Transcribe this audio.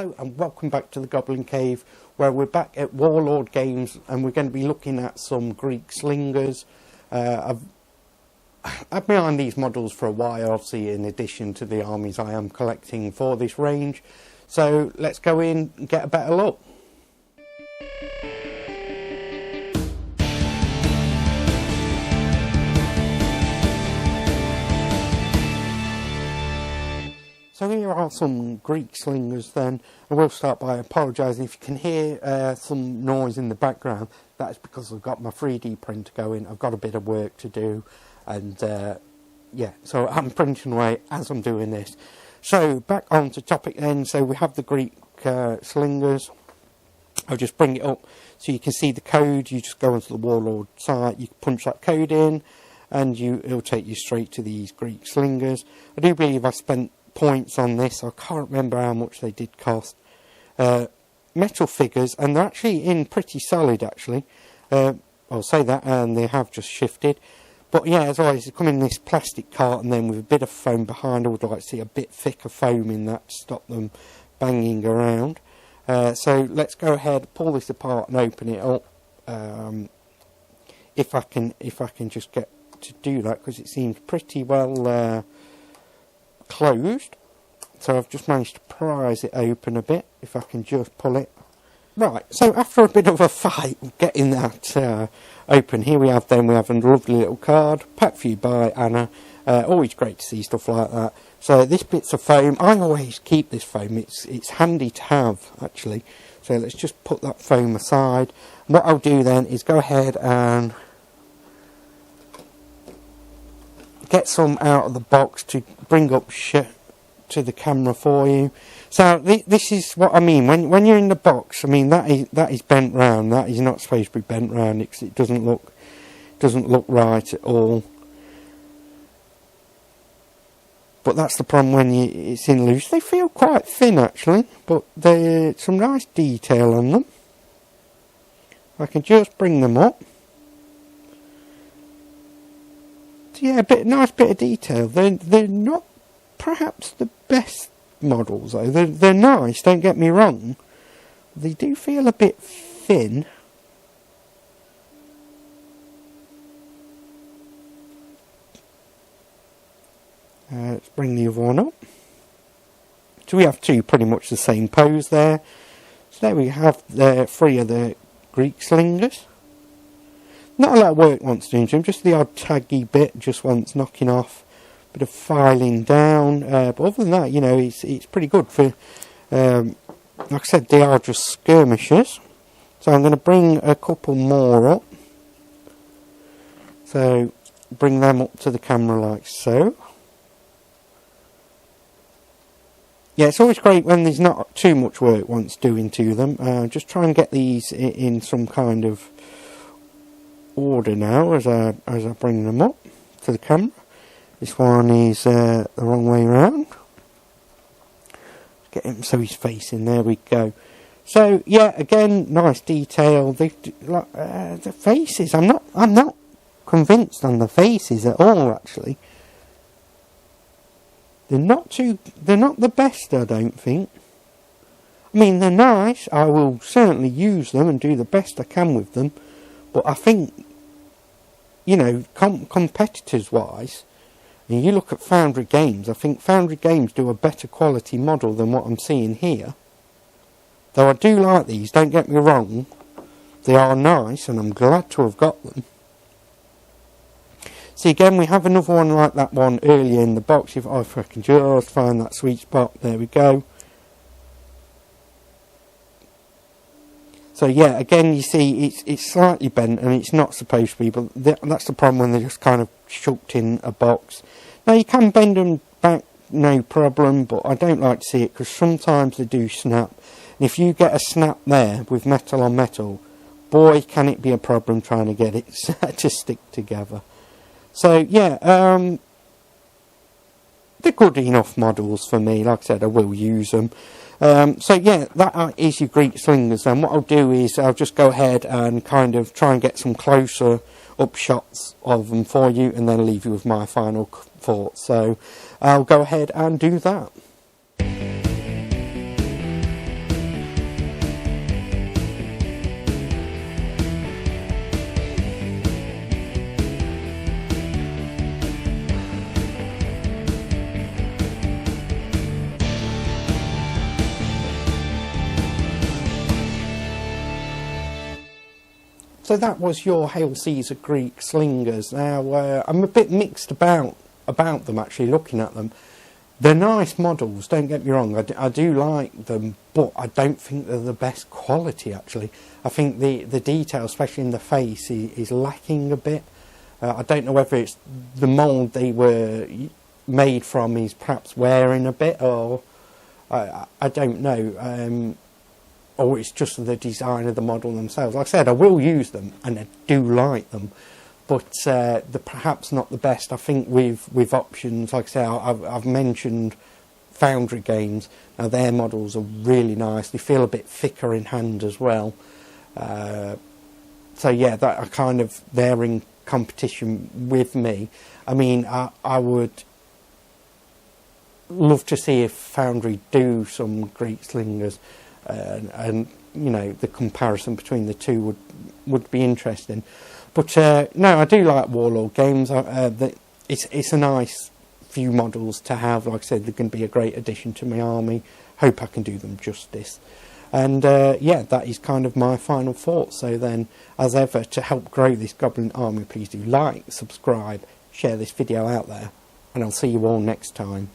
Hello and welcome back to the Goblin Cave, where we're back at Warlord Games and we're going to be looking at some Greek slingers. I've had my eye on these models for a while, obviously, in addition to the armies I am collecting for this range. So let's go in and get a better look. So here are some Greek slingers then. I will start by apologising if you can hear some noise in the background. That's because I've got my 3D printer going. I've got a bit of work to do, and yeah, so I'm printing away as I'm doing this. So back on to topic then. So we have the Greek slingers. I'll just bring it up so you can see the code. You just go onto the Warlord site, you punch that code in, and it'll take you straight to these Greek slingers. I do believe I spent points on this. I can't remember how much they did cost. Metal figures, and they're actually in pretty solid actually. I'll say that, and they have just shifted. But yeah, as always, they come in this plastic carton then with a bit of foam behind. I would like to see a bit thicker foam in that to stop them banging around. So let's go ahead, pull this apart and open it up. If I can just get to do that, because it seems pretty well closed. So I've just managed to prise it open a bit, if I can just pull it. Right, so after a bit of a fight getting that open, here we have a lovely little card, packed for you by Anna. Always great to see stuff like that. So this bit's of foam. I always keep this foam, it's handy to have actually. So let's just put that foam aside. What I'll do then is go ahead and get some out of the box to bring up to the camera for you. So this is what I mean when you're in the box. I mean that is bent round. That is not supposed to be bent round because it doesn't look right at all. But that's the problem when it's in loose. They feel quite thin actually, but there's some nice detail on them. I can just bring them up. Yeah, nice bit of detail. They're not perhaps the best models though. They're nice, don't get me wrong. They do feel a bit thin. Let's bring the other one up. So we have two pretty much the same pose there. So there we have three of the Greek slingers. Not a lot of work wants doing to them, just the odd taggy bit just wants knocking off, bit of filing down, but other than that, you know, it's pretty good for, like I said, they are just skirmishers. So I'm going to bring a couple more up, so bring them up to the camera like so. Yeah, it's always great when there's not too much work wants doing to them. Just try and get these in some kind of order now as I bring them up to the camera. This one is the wrong way around. Get him so he's facing. There we go. So yeah, again, nice detail. The faces. I'm not convinced on the faces at all. Actually, they're not the best. I don't think. I mean, they're nice. I will certainly use them and do the best I can with them. But I think, you know, competitors-wise, and you look at Foundry Games, I think Foundry Games do a better quality model than what I'm seeing here. Though I do like these, don't get me wrong, they are nice, and I'm glad to have got them. See, again, we have another one like that one earlier in the box, if I can just find that sweet spot, there we go. So yeah, again, you see, it's slightly bent, and it's not supposed to be, but that's the problem when they're just kind of chucked in a box. Now, you can bend them back, no problem, but I don't like to see it, because sometimes they do snap. And if you get a snap there, with metal on metal, boy, can it be a problem trying to get it to stick together. So yeah, they're good enough models for me. Like I said, I will use them. So yeah, that is your Greek slingers. And what I'll do is I'll just go ahead and kind of try and get some closer up shots of them for you, and then leave you with my final thoughts. So I'll go ahead and do that. So that was your Hail Caesar Greek Slingers. Now, I'm a bit mixed about them, actually, looking at them. They're nice models, don't get me wrong, I do like them, but I don't think they're the best quality, actually. I think the detail, especially in the face, is lacking a bit. I don't know whether it's the mould they were made from is perhaps wearing a bit, or I don't know. Or it's just the design of the model themselves. Like I said, I will use them, and I do like them, but they're perhaps not the best. I think with options, like I say, I've mentioned Foundry Games. Now their models are really nice. They feel a bit thicker in hand as well. So yeah, that are kind of they're in competition with me. I mean, I would love to see if Foundry do some Greek Slingers. And you know, the comparison between the two would be interesting. But no, I do like Warlord Games. It's a nice few models to have. Like I said, they're going to be a great addition to my army. Hope I can do them justice. And yeah, that is kind of my final thoughts. So then, as ever, to help grow this Goblin army, please do like, subscribe, share this video out there, and I'll see you all next time.